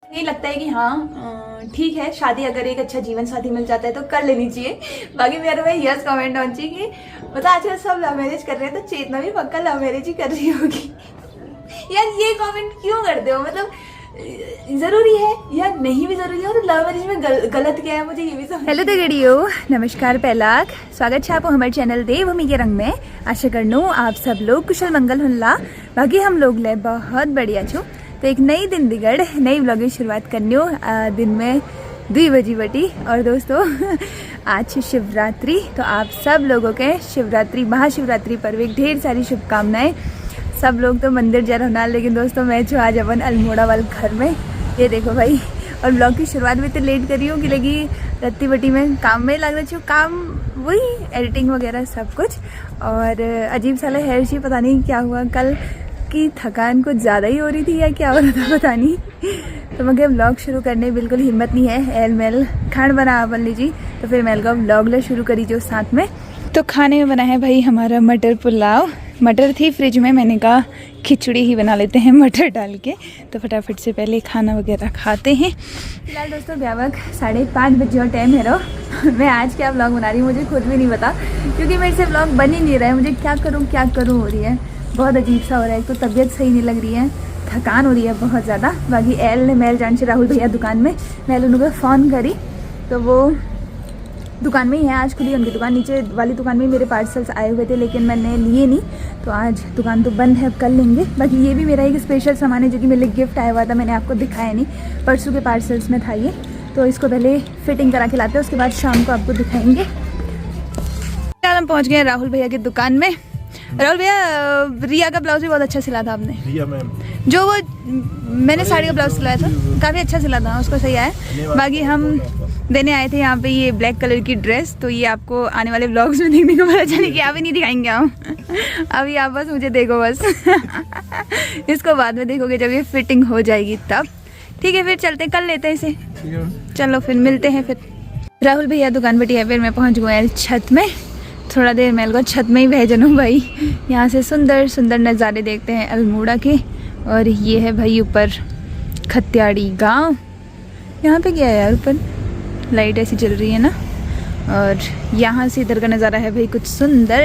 नहीं लगता है कि हाँ ठीक है, शादी अगर एक अच्छा जीवन साथी मिल जाता है तो कर लेनी चाहिए। बाकी मेरे में यस कमेंट होना चाहिए कि मतलब आजकल सब लव मैरिज कर रहे हैं तो चेतना भी पक्का लव मैरिज ही कर रही होगी। यार ये कमेंट क्यों करते हो, मतलब जरूरी है या नहीं भी जरूरी है, और लव मैरिज में गलत क्या है मुझे ये भी समझ। हेलो दगड़ियों, नमस्कार पहला स्वागत है आपको हमारे चैनल देवभूमि के रंग में। आशा करनू आप सब लोग कुशल मंगल हुल्ला। बाकी हम लोग ले बहुत बढ़िया छो। तो एक नई दिन दिगड़ नई ब्लॉग की शुरुआत करनी हो दिन में 2 बजी बटी। और दोस्तों आज शिवरात्रि, तो आप सब लोगों के शिवरात्रि महाशिवरात्रि पर्व एक ढेर सारी शुभकामनाएं। सब लोग तो मंदिर जा रहा, लेकिन दोस्तों मैं जो आज अपन अल्मोड़ा वाले घर में, ये देखो भाई। और ब्लॉग की शुरुआत में तो लेट करी हूँ कि लगी रत्ती बटी में काम में लग रही हूँ, काम वही एडिटिंग वगैरह सब कुछ। और अजीब सा हेयर शी, पता नहीं क्या हुआ, कल की थकान कुछ ज़्यादा ही हो रही थी या क्या हो रहा था पता नहीं। तो मगर ब्लॉग शुरू करने बिल्कुल हिम्मत नहीं है। एल मेल खान बना बन लीजिए, तो फिर मेल का ब्लॉग ले शुरू करी जो साथ में। तो खाने में बना है भाई हमारा मटर पुलाव। मटर थी फ्रिज में, मैंने कहा खिचड़ी ही बना लेते हैं मटर डाल के। तो फटाफट से पहले खाना वगैरह खाते हैं। फिलहाल दोस्तों व्यावक 5:30 बजे और टाइम है रहो। मैं आज क्या ब्लॉग बना रही हूँ मुझे खुद भी नहीं पता, क्योंकि मेरे से ब्लॉग बन ही नहीं रहा है। मुझे क्या करूँ हो रही है, बहुत अजीब सा हो रहा है। तो तबीयत सही नहीं लग रही है, थकान हो रही है बहुत ज़्यादा। बाकी एल ने मेल जान से राहुल भैया दुकान में, मैं उनको फ़ोन करी तो वो दुकान में ही है। आज खुली उनकी दुकान, नीचे वाली दुकान में मेरे पार्सल्स आए हुए थे लेकिन मैंने लिए नहीं, तो आज दुकान तो बंद है, अब कल लेंगे। बाकी ये भी मेरा एक स्पेशल सामान है जो कि मेरे लिए गिफ्ट आया हुआ था, मैंने आपको दिखाया नहीं, परसों के पार्सल्स में था ये। तो इसको पहले फिटिंग करा के लाते हैं, उसके बाद शाम को आपको दिखाएंगे। हम पहुँच गए राहुल भैया की दुकान में। राहुल भैया, रिया का ब्लाउज भी बहुत अच्छा सिला था आपने। रिया मैम, जो वो मैंने साड़ी का ब्लाउज सिलाया था काफ़ी अच्छा सिला था, उसको सही आया। बाकी हम देने आए थे यहाँ पे ये ब्लैक कलर की ड्रेस, तो ये आपको आने वाले ब्लॉग्स में देखने को पता चले कि अभी नहीं दिखाएंगे हम। अभी आप बस मुझे देखो बस। इसको बाद में देखोगे जब ये फिटिंग हो जाएगी तब। ठीक है, फिर चलते हैं, कल लेते हैं इसे। चलो फिर मिलते हैं। फिर राहुल भैया दुकान बैठी है, फिर मैं पहुँच गया छत में। थोड़ा देर मेल को छत में ही भेजन हूँ भाई। यहाँ से सुंदर सुंदर नज़ारे देखते हैं अल्मोड़ा के। और ये है भाई ऊपर खत्याड़ी गांव। यहाँ पे क्या है यार, ऊपर लाइट ऐसी चल रही है ना। और यहाँ से इधर का नज़ारा है भाई कुछ सुंदर,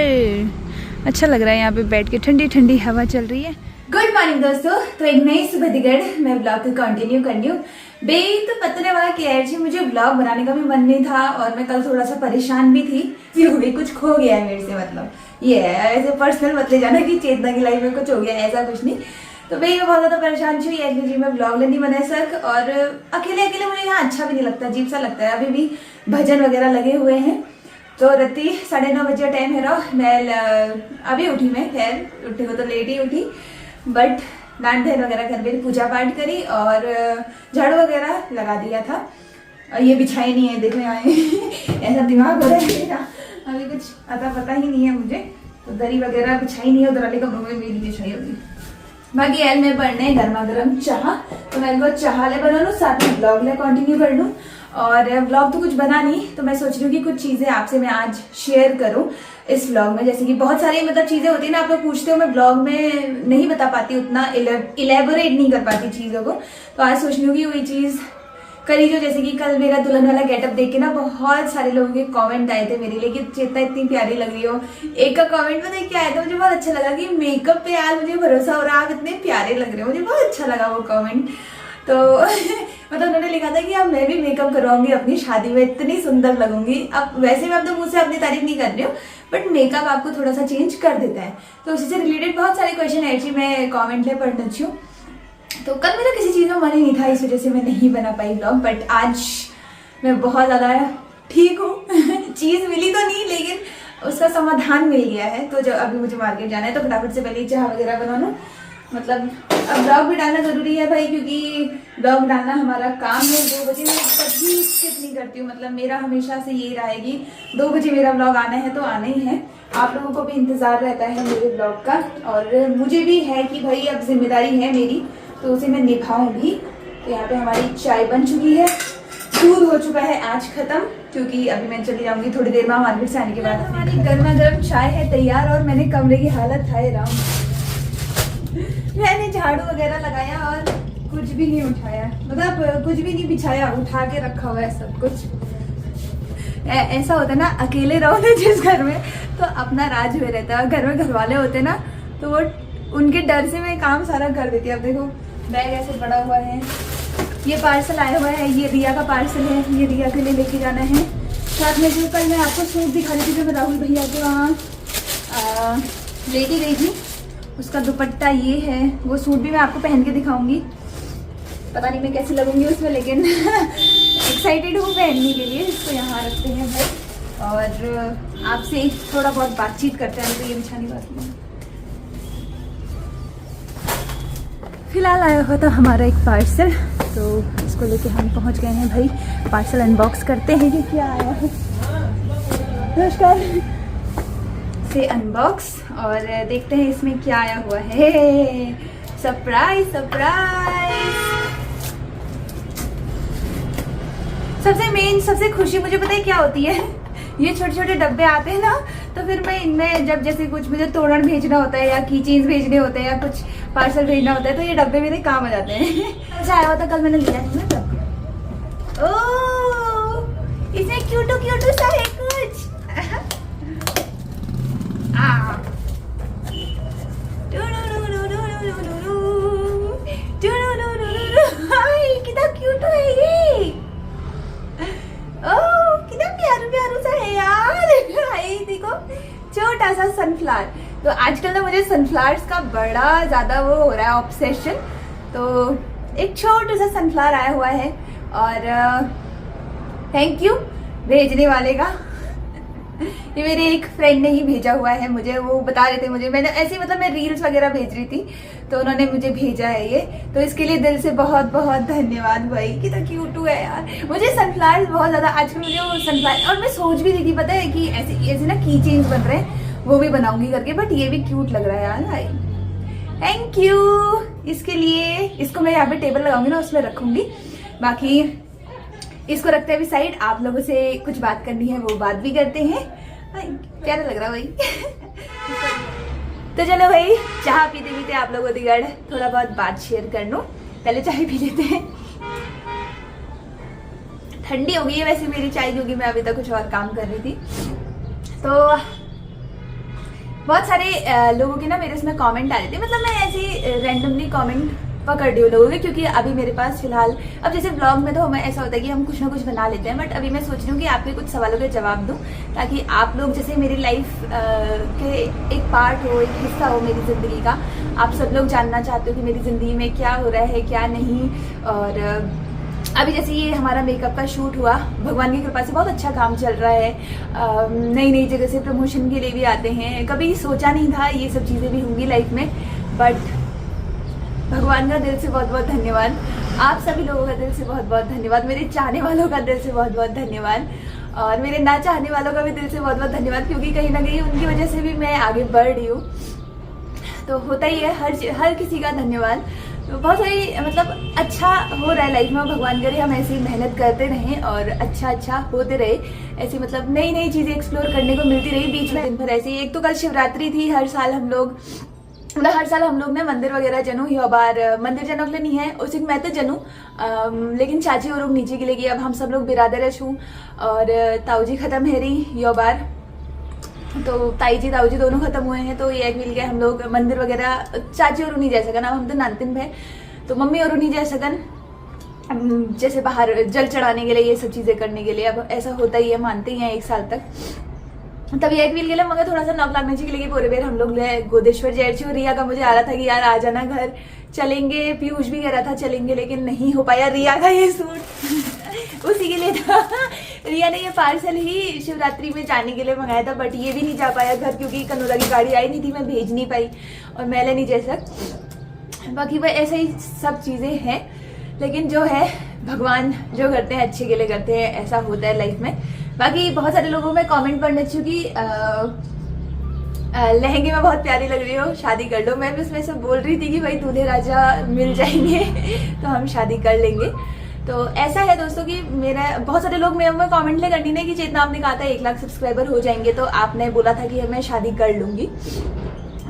अच्छा लग रहा है यहाँ पे बैठ के, ठंडी ठंडी हवा चल रही है। गुड मॉर्निंग दोस्तों, तो एक नई सुबह दिगड़ मैं ब्लॉग को कंटिन्यू करनी हूँ। तो पता वाला क्या है, मुझे ब्लॉग बनाने का भी मन नहीं था और मैं कल थोड़ा सा परेशान भी थी क्योंकि कुछ खो गया है मेरे से। मतलब ये है, ऐसे पर्सनल मत ले जाना कि चेतना की लाइफ में कुछ हो गया, ऐसा कुछ नहीं। तो भाई मैं बहुत ज़्यादा परेशान थी जी, मैं ब्लॉग नहीं बनाए सक। और अकेले अकेले मुझे यहाँ अच्छा भी नहीं लगता, अजीब सा लगता है। अभी भी भजन वगैरह लगे हुए हैं। तो राती 9:30 बजे टाइम है रहा। मैं अभी उठी, मैं खैर उठी को तो लेट ही उठी, बट दान ध्यान वगैरह कर मेरी पूजा पाठ करी और झाड़ू वगैरह लगा दिया था। और ये बिछाई नहीं है, देखो यहाँ ऐसा दिमाग हो रहा है मेरा, अभी कुछ अता पता ही नहीं है मुझे। तो दरी वगैरह बिछाई नहीं है, उधर वाले कमरों में मेरी बिछाई होगी। बाकी एल में पढ़ने गर्मा गर्म चाह, तो मैं इनको चाह ले बना लूँ, साथ में ब्लॉग ले कंटिन्यू कर लूँ। और ब्लॉग तो कुछ बना नहीं, तो मैं सोच रही हूँ कि कुछ चीज़ें आपसे मैं आज शेयर करूँ इस ब्लॉग में। जैसे कि बहुत सारी मतलब चीज़ें होती है ना, आप लोग पूछते हो, मैं ब्लॉग में नहीं बता पाती, उतना इलेबोरेट नहीं कर पाती चीज़ों को। तो आज सोच रही हूँ कि वही चीज़ करी जो, जैसे कि कल मेरा दुल्हन वाला गेटअप देख के ना बहुत सारे लोगों के कमेंट आए थे मेरे लिए कि चेतना इतनी प्यारी लग रही हो। एक का कमेंट में देख के आया था, मुझे बहुत अच्छा लगा कि मेकअप पे यार मुझे भरोसा हो रहा है, आप इतने प्यारे लग रहे हो। मुझे बहुत अच्छा लगा वो कमेंट। तो मतलब उन्होंने लिखा था कि अब मैं भी मेकअप करवाऊंगी अपनी शादी में, इतनी सुंदर लगूंगी। अब वैसे मैं अपने मुंह से अपनी तारीफ नहीं कर रही हूँ, बट मेकअप आपको थोड़ा सा चेंज कर देता है। तो उसी से रिलेटेड बहुत सारे क्वेश्चन है जी, मैं कमेंट ले पढ़ना चाहिए। तो कल मेरा किसी चीज़ में मन ही नहीं था, इस वजह से मैं नहीं बना पाई ब्लॉग। बट आज मैं बहुत ज़्यादा ठीक हूँ। चीज़ मिली तो नहीं, लेकिन उसका समाधान मिल गया है। तो जब अभी मुझे मार्केट जाना है, तो फटाफट से पहले चाय वगैरह बना लूँ। मतलब अब ब्लॉग भी डालना ज़रूरी है भाई, क्योंकि ब्लॉग डालना हमारा काम है। 2 बजे मैं कभी स्किप नहीं करती हूँ, मतलब मेरा हमेशा से यही रहा है कि 2 बजे मेरा ब्लॉग आना है तो आना ही है। आप लोगों को भी इंतज़ार रहता है मेरे ब्लॉग का, और मुझे भी है कि भाई अब जिम्मेदारी है मेरी, तो उसे मैं निभाऊंगी। तो यहाँ पे हमारी चाय बन चुकी है, दूध हो चुका है आज खत्म, क्योंकि अभी मैं चली जाऊंगी थोड़ी देर में मार्केट से आने के बाद। हमारी गर्मा गर्म चाय है तैयार, और मैंने कमरे की हालत था राउंड। मैंने झाड़ू वगैरह लगाया और कुछ भी नहीं उठाया, मतलब कुछ भी नहीं बिछाया, उठा के रखा हुआ है सब कुछ। ऐसा होता है ना, अकेले रहो ना जिस घर में, तो अपना राज हुए रहता है। घर में घर वाले होते ना, तो वो उनके डर से मैं काम सारा कर देती हूँ। अब देखो बैग ऐसे पड़ा हुआ है, ये पार्सल आया हुआ है, ये रिया का पार्सल है, ये रिया के लिए लेके जाना है। साथ में जो कल मैं आपको सूट दिखा रही थी जो मैं राहुल भैया के वहाँ लेके गई थी, उसका दुपट्टा ये है। वो सूट भी मैं आपको पहन के दिखाऊंगी, पता नहीं मैं कैसी लगूंगी उसमें, लेकिन एक्साइटेड हूँ पहनने के लिए। इसको यहाँ रखते हैं भाई, और आपसे थोड़ा बहुत बातचीत करते हैं। तो ये बिछानी बात नहीं, फिलहाल आया हुआ था हमारा एक पार्सल, तो इसको लेके हम पहुंच गए हैं भाई। पार्सल अनबॉक्स करते हैं कि क्या आया है। नमस्कार से अनबॉक्स और देखते हैं इसमें क्या आया हुआ है। Surprise surprise. सबसे मेन सबसे खुशी मुझे पता है क्या होती है, ये छोटे छोटे डब्बे आते हैं ना, तो फिर मैं इनमें जब जैसे कुछ मुझे तोरण भेजना होता है या की चीज भेजने होते हैं या कुछ पार्सल भेजना होता है, तो ये डब्बे मेरे काम आ जाते हैं। अच्छा आया हुआ था, कल मैंने लिया है ना तब। ओह इसमें क्यूटू क्यूटू सा है कुछ। कितना क्यूट है ये। ओह कितना प्यारू प्यारू सा है यार। देखो छोटा सा सनफ्लावर। तो आजकल ना मुझे सनफ्लावर्स का बड़ा ज्यादा वो हो रहा है ऑब्सेशन, तो एक छोटा सा सनफ्लावर आया हुआ है। और थैंक यू भेजने वाले का। ये मेरे एक फ्रेंड ने ही भेजा हुआ है मुझे, वो बता रहे थे मुझे, मैंने ऐसे मतलब मैं रील्स वगैरह भेज रही थी तो उन्होंने मुझे भेजा है ये, तो इसके लिए दिल से बहुत बहुत धन्यवाद भाई। कितना क्यूट है यार। मुझे सनफ्लावर्स बहुत ज्यादा आजकल, मुझे वो सनफ्लावर, और मैं सोच भी रही थी पता है कि ऐसे ऐसे ना की चेन्स बन रहे हैं, वो भी बनाऊंगी करके, बट ये भी क्यूट लग रहा है यार भाई। थैंक यू इसके लिए। इसको मैं यहाँ पे टेबल लगाऊंगी ना, उसमें रखूंगी। बाकी इसको रखते हैं अभी साइड, आप लोगों से कुछ बात करनी है वो बात भी करते हैं। प्यारा लग रहा भाई। तो चलो भाई चाय पीते पीते आप लोगों दिगड़ थोड़ा बहुत बात शेयर कर लूं। पहले चाय पी लेते हैं, ठंडी हो गई है वैसे मेरी चाय, क्योंकि मैं अभी तक कुछ और काम कर रही थी। तो बहुत सारे लोगों के ना मेरे इसमें कमेंट आ रहे थे, मतलब मैं ऐसे रैंडमली कमेंट पकड़ रही हूँ लोगों के, क्योंकि अभी मेरे पास फिलहाल, अब जैसे ब्लॉग में तो हमें ऐसा होता है कि हम कुछ ना कुछ बना लेते हैं, बट अभी मैं सोच रही हूँ कि आपके कुछ सवालों के जवाब दूँ, ताकि आप लोग जैसे मेरी लाइफ के एक पार्ट हो, एक हिस्सा हो मेरी ज़िंदगी का। आप सब लोग जानना चाहते हो कि मेरी ज़िंदगी में क्या हो रहा है क्या नहीं। और अभी जैसे ये हमारा मेकअप का शूट हुआ, भगवान की कृपा से बहुत अच्छा काम चल रहा है। नई नई जगह से प्रमोशन के लिए भी आते हैं, कभी सोचा नहीं था ये सब चीज़ें भी होंगी लाइफ में, बट भगवान का दिल से बहुत बहुत धन्यवाद। आप सभी लोगों का दिल से बहुत बहुत धन्यवाद। मेरे चाहने वालों का दिल से बहुत बहुत धन्यवाद, और मेरे ना चाहने वालों का भी दिल से बहुत बहुत धन्यवाद, क्योंकि कहीं ना कहीं उनकी वजह से भी मैं आगे बढ़ रही हूँ। तो होता ही है हर किसी का धन्यवाद। तो बहुत सारी मतलब अच्छा हो रहा है लाइफ में, भगवान करे हम ऐसी मेहनत करते रहें और अच्छा होते रहे। ऐसी मतलब नई नई चीज़ें एक्सप्लोर करने को मिलती रही बीच में दिन भर ऐसे ही। एक तो कल शिवरात्रि थी, हर साल हम लोग ने मंदिर वगैरह जनू यो बार मंदिर जनों के लिए नहीं है उसी मैं तो जनू, लेकिन चाची और लोग नीचे के लिए गई। अब हम सब लोग बिरादर छू और ताऊ जी खत्म है रही यो बार, तो ताऊ जी दोनों खत्म हुए हैं, तो ये एक मिल गए हम लोग मंदिर वगैरह। चाची और नहीं जा सकन, अब हम तो नानतिन है, तो मम्मी और नहीं जा सकन जैसे बाहर जल चढ़ाने के लिए, ये सब चीज़ें करने के लिए। अब ऐसा होता ही है, मानते ही हैं 1 साल तक। तभी एक मिल गया मगर थोड़ा सा नौक लागने के लिए पूरे बेर हम लोग गोदेश्वर जैसी। रिया का मुझे आ रहा था कि यार आ जाना घर, चलेंगे। पीयूष भी कह रहा था चलेंगे, लेकिन नहीं हो पाया। रिया का ये सूट उसी के लिए था। रिया ने ये पार्सल ही शिवरात्रि में जाने के लिए मंगाया था, बट ये भी नहीं जा पाया घर, क्योंकि कनौरा की गाड़ी आई नहीं थी, मैं भेज नहीं पाई और मैं नहीं जा सक। बाकी भाई ऐसे ही सब चीज़ें हैं, लेकिन जो है भगवान जो करते हैं अच्छे के लिए करते हैं, ऐसा होता है लाइफ में। बाकी बहुत सारे लोगों में कमेंट पढ़ने चुकी लहंगे में बहुत प्यारी लग रही हो, शादी कर लो। मैं भी उसमें से बोल रही थी कि भाई दूल्हे राजा मिल जाएंगे तो हम शादी कर लेंगे। तो ऐसा है दोस्तों कि मेरा बहुत सारे लोग मेरे में कमेंट ले करनी ने कि चेतना आपने कहा था 1 लाख सब्सक्राइबर हो जाएंगे, तो आपने बोला था कि मैं शादी कर लूंगी।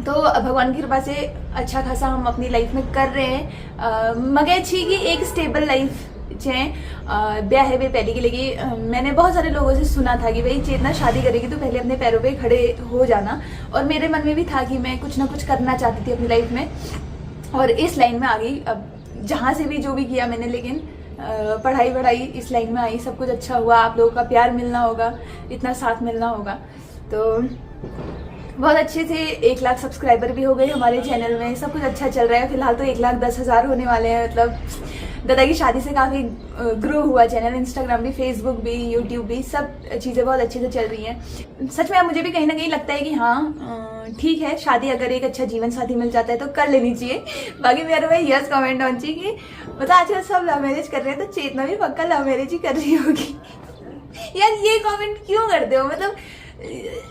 तो भगवान की कृपा से अच्छा खासा हम अपनी लाइफ में कर रहे हैं। मगर छी कि एक स्टेबल लाइफ ब्याह है वे पहले की लगी। मैंने बहुत सारे लोगों से सुना था कि भाई चेतना शादी करेगी तो पहले अपने पैरों पे खड़े हो जाना, और मेरे मन में भी था कि मैं कुछ ना कुछ करना चाहती थी अपनी लाइफ में, और इस लाइन में आ गई। अब जहाँ से भी जो भी किया मैंने, लेकिन पढ़ाई इस लाइन में आई, सब कुछ अच्छा हुआ। आप लोगों का प्यार मिलना होगा, इतना साथ मिलना होगा, तो बहुत अच्छे से 1 लाख सब्सक्राइबर भी हो गए हमारे चैनल में। सब कुछ अच्छा चल रहा है। फिलहाल तो 1,10,000 होने वाले हैं। मतलब दादा की शादी से काफ़ी ग्रो हुआ चैनल। इंस्टाग्राम भी, फेसबुक भी, यूट्यूब भी, सब चीज़ें बहुत अच्छे से चल रही हैं। सच में अब मुझे भी कहीं ना कहीं लगता है कि हाँ ठीक है, शादी अगर एक अच्छा जीवन साथी मिल जाता है तो कर लेनी चाहिए। बाकी मेरे भाई यस कमेंट होना चाहिए कि मतलब आजकल सब लव मैरिज कर रहे हैं, तो चेतना भी पक्का लव मैरिज ही कर रही होगी। यार ये कमेंट क्यों करते हो? मतलब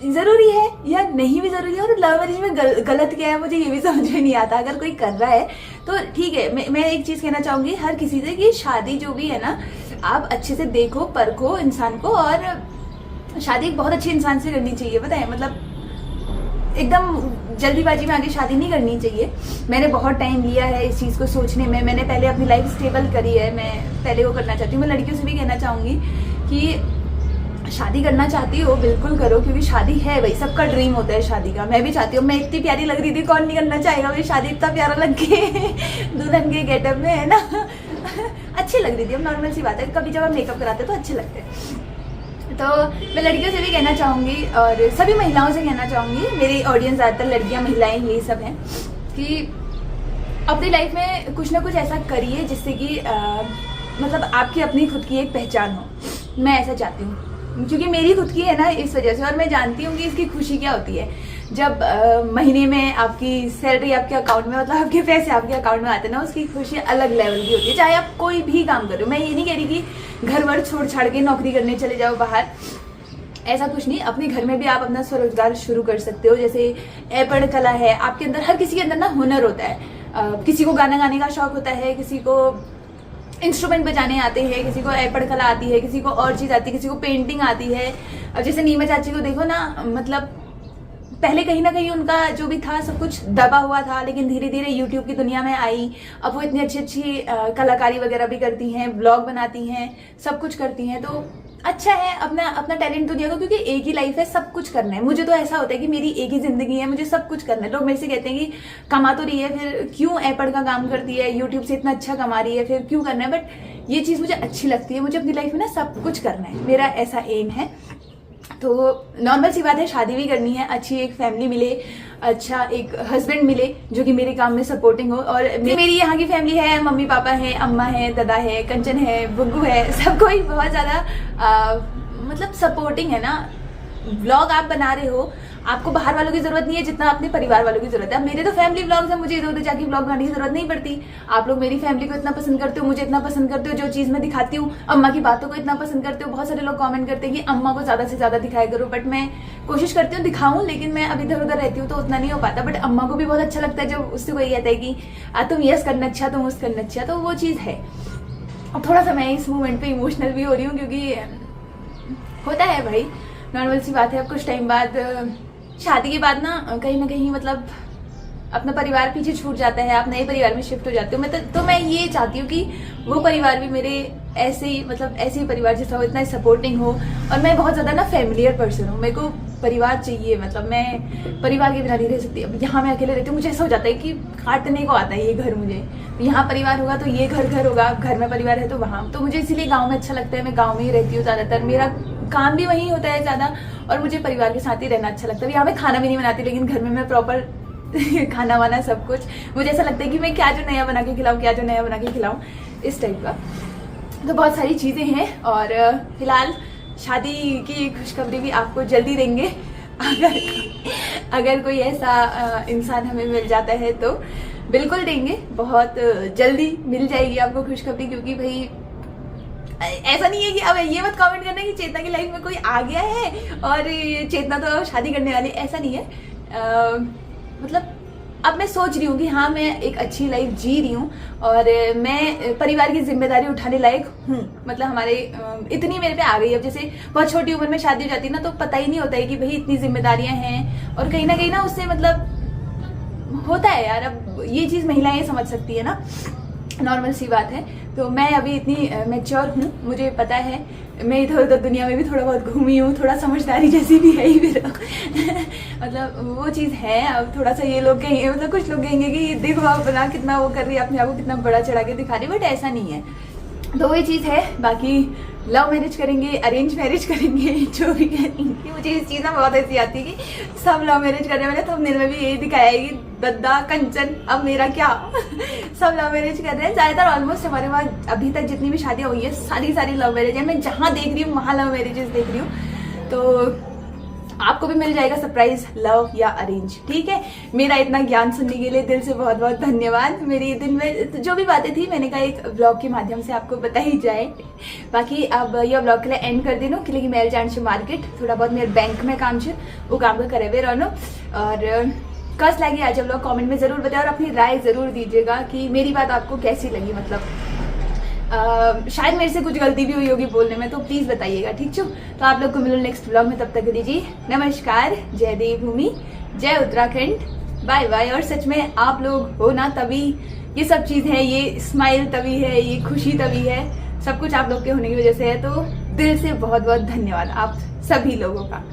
जरूरी है या नहीं भी जरूरी है, और लव मैरिज में गलत क्या है मुझे ये भी समझ में नहीं आता। अगर कोई कर रहा है तो ठीक है। मैं एक चीज कहना चाहूंगी हर किसी से कि शादी जो भी है ना, आप अच्छे से देखो, परखो इंसान को, और शादी एक बहुत अच्छे इंसान से करनी चाहिए। पता है, मतलब एकदम जल्दीबाजी में आगे शादी नहीं करनी चाहिए। मैंने बहुत टाइम लिया है इस चीज को सोचने में। मैंने पहले अपनी लाइफ स्टेबल करी है, मैं पहले वो करना चाहती हूँ। मैं लड़कियों से भी कहना चाहूंगी कि शादी करना चाहती हो बिल्कुल करो, क्योंकि शादी है भाई, सबका ड्रीम होता है शादी का। मैं भी चाहती हूँ। मैं इतनी प्यारी लग रही थी, कौन नहीं करना चाहेगा भाई शादी? इतना प्यारा लग के दुल्हन के गेटअप में, है ना। अच्छी लग रही थी। अब नॉर्मल सी बात है, कभी जब हम मेकअप कराते तो अच्छे लगते हैं। तो मैं लड़कियों से भी कहना चाहूंगी, और सभी महिलाओं से कहना चाहूंगी, मेरी ऑडियंस ज्यादातर लड़कियां, महिलाएं यही सब हैं, कि अपनी लाइफ में कुछ ना कुछ ऐसा करिए जिससे कि मतलब आपकी अपनी खुद की एक पहचान हो। मैं ऐसा चाहती हूँ, क्योंकि मेरी खुद की है ना, इस वजह से। और मैं जानती हूँ कि इसकी खुशी क्या होती है। जब महीने में आपकी सैलरी आपके अकाउंट में, मतलब आपके पैसे आपके अकाउंट में आते हैं ना, उसकी खुशी अलग लेवल की होती है। चाहे आप कोई भी काम करो, मैं ये नहीं कह रही कि घर वर छोड़ छाड़ के नौकरी करने चले जाओ बाहर, ऐसा कुछ नहीं। अपने घर में भी आप अपना स्वरोजगार शुरू कर सकते हो। जैसे एपड़ कला है आपके अंदर, हर किसी के अंदर ना हुनर होता है। किसी को गाना गाने का शौक होता है, किसी को इंस्ट्रूमेंट बजाने आते हैं, किसी को एपड़ कला आती है, किसी को और चीज आती है, किसी को पेंटिंग आती है। अब जैसे नीमा चाची को देखो ना, मतलब पहले कहीं ना कहीं उनका जो भी था सब कुछ दबा हुआ था, लेकिन धीरे धीरे यूट्यूब की दुनिया में आई। अब वो इतनी अच्छी अच्छी कलाकारी वगैरह भी करती हैं, ब्लॉग बनाती हैं, सब कुछ करती हैं। तो अच्छा है अपना अपना टैलेंट दुनिया को, क्योंकि एक ही लाइफ है, सब कुछ करना है। मुझे तो ऐसा होता है कि मेरी एक ही जिंदगी है, मुझे सब कुछ करना है। लोग मेरे से कहते हैं कि कमा तो रही है, फिर क्यों एपड़ का काम करती है, यूट्यूब से इतना अच्छा कमा रही है, फिर क्यों करना है? बट ये चीज मुझे अच्छी लगती है। मुझे अपनी लाइफ में ना सब कुछ करना है, मेरा ऐसा एम है। तो नॉर्मल सी बात है, शादी भी करनी है, अच्छी एक फैमिली मिले, अच्छा एक हस्बैंड मिले जो कि मेरे काम में सपोर्टिंग हो। और मेरी यहाँ की फैमिली है, मम्मी पापा है, अम्मा है, दादा है, कंचन है, बुग्गू है, सब कोई बहुत ज्यादा मतलब सपोर्टिंग है ना। व्लॉग आप बना रहे हो, आपको बाहर वालों की जरूरत नहीं है जितना अपने परिवार वालों की जरूरत है। अब मेरे तो फैमिली व्लॉग्स हैं, मुझे इधर उधर जाके व्लॉग बनाने की जरूरत नहीं पड़ती। आप लोग मेरी फैमिली को इतना पसंद करते हो, मुझे इतना पसंद करते हो, जो चीज मैं दिखाती हूँ, अम्मा की बातों को इतना पसंद करते हो। बहुत सारे लोग कमेंट करते हैं कि अम्मा को ज्यादा से ज्यादा दिखाया करो, बट मैं कोशिश करती हूँ दिखाऊं, लेकिन मैं अब इधर उधर रहती हूँ तो उतना नहीं हो पाता। बट अम्मा को भी बहुत अच्छा लगता है जब उससे कोई कहता है कि तुम यस करना अच्छा, तुम उस करना अच्छा, तो वो चीज है। अब थोड़ा सा मैं इस मोमेंट पे इमोशनल भी हो रही हूँ, क्योंकि होता है भाई, नॉर्मल सी बात है। अब कुछ टाइम बाद शादी के बाद ना कहीं मतलब अपना परिवार पीछे छूट जाता है, आप नए परिवार में शिफ्ट हो जाते हो। तो मैं ये चाहती हूँ कि वो परिवार भी मेरे ऐसे ही, मतलब ऐसे ही परिवार जैसा हो, इतना सपोर्टिंग हो। और मैं बहुत ज्यादा ना फैमिलियर पर्सन हूँ, मेरे को परिवार चाहिए। मतलब मैं परिवार के बिना नहीं रह सकती। अब यहाँ मैं अकेले रहती हूँ, मुझे ऐसा हो जाता है कि काटने को आता है ये घर मुझे। यहाँ परिवार होगा तो ये घर होगा, घर में परिवार है तो वहाँ। तो मुझे इसीलिए गाँव में अच्छा लगता है, मैं गाँव में ही रहती हूँ ज्यादातर, मेरा काम भी वहीं होता है ज्यादा, और मुझे परिवार के साथ ही रहना अच्छा लगता है। यहाँ मैं खाना भी नहीं बनाती, लेकिन घर में मैं प्रॉपर खाना वाना सब कुछ, मुझे ऐसा लगता है कि मैं क्या जो नया बना के खिलाऊं, क्या जो नया बना के खिलाऊं, इस टाइप का। तो बहुत सारी चीजें हैं, और फिलहाल शादी की खुशखबरी भी आपको जल्दी देंगे। अगर कोई ऐसा इंसान हमें मिल जाता है तो बिल्कुल देंगे, बहुत जल्दी मिल जाएगी आपको खुशखबरी। क्योंकि भाई ऐसा नहीं है कि अब ये मत कमेंट करना कि चेतना की लाइफ में कोई आ गया है और चेतना तो शादी करने वाली, ऐसा नहीं है। मतलब अब मैं सोच रही हूँ कि हाँ मैं एक अच्छी लाइफ जी रही हूँ, और मैं परिवार की जिम्मेदारी उठाने लायक हूँ। मतलब हमारे इतनी मेरे पे आ गई। अब जैसे बहुत छोटी उम्र में शादी हो जाती है ना, तो पता ही नहीं होता है कि भाई इतनी जिम्मेदारियां हैं, और कहीं ना उससे मतलब होता है यार, अब ये चीज़ महिलाएं समझ सकती है ना, नॉर्मल सी बात है। तो मैं अभी इतनी मैच्योर हूँ, मुझे पता है, मैं इधर उधर दुनिया में भी थोड़ा बहुत घूमी हूँ, थोड़ा समझदारी जैसी भी है ही मेरा मतलब वो चीज़ है। अब थोड़ा सा ये लोग कहेंगे, मतलब कुछ लोग कहेंगे कि देखो आप बना कितना वो कर रही है, अपने आप को कितना बड़ा चढ़ा के दिखा रही है, बट ऐसा नहीं है। तो वही चीज़ है। बाकी लव मैरिज करेंगे, अरेंज मैरिज करेंगे, जो भी करेंगे, मुझे इस चीज़ में बहुत ऐसी आती है कि सब लव मैरिज करने वाले, तो मेरे में भी यही दिखाया है कि दद्दा कंचन अब मेरा क्या सब लव मैरिज कर रहे हैं ज़्यादातर। ऑलमोस्ट हमारे वहाँ अभी तक जितनी भी शादियाँ हुई है सारी लव मैरिज है। मैं जहाँ देख रही हूँ वहाँ लव मैरिजेस देख रही हूँ। तो आपको भी मिल जाएगा सरप्राइज लव या अरेंज, ठीक है। मेरा इतना ज्ञान सुनने के लिए दिल से बहुत बहुत धन्यवाद। मेरी दिन में जो भी बातें थी मैंने कहा एक ब्लॉग के माध्यम से आपको बताई जाए। बाकी अब यह ब्लॉग के लिए एंड कर देना कि मेल जान से मार्केट थोड़ा बहुत मेरे बैंक में काम है, वो काम को करे हुए रहना। और कस लगी आज ब्लॉग कमेंट में जरूर बताएं, और अपनी राय जरूर दीजिएगा कि मेरी बात आपको कैसी लगी। मतलब शायद मेरे से कुछ गलती भी हुई होगी बोलने में, तो प्लीज बताइएगा, ठीक है। तो आप लोग को मिलो नेक्स्ट ब्लॉग में, तब तक दीजिए नमस्कार, जय देवभूमि, जय उत्तराखंड, बाय बाय। और सच में आप लोग हो ना तभी ये सब चीज है, ये स्माइल तभी है, ये खुशी तभी है, सब कुछ आप लोग के होने की वजह से है। तो दिल से बहुत बहुत धन्यवाद आप सभी लोगों का।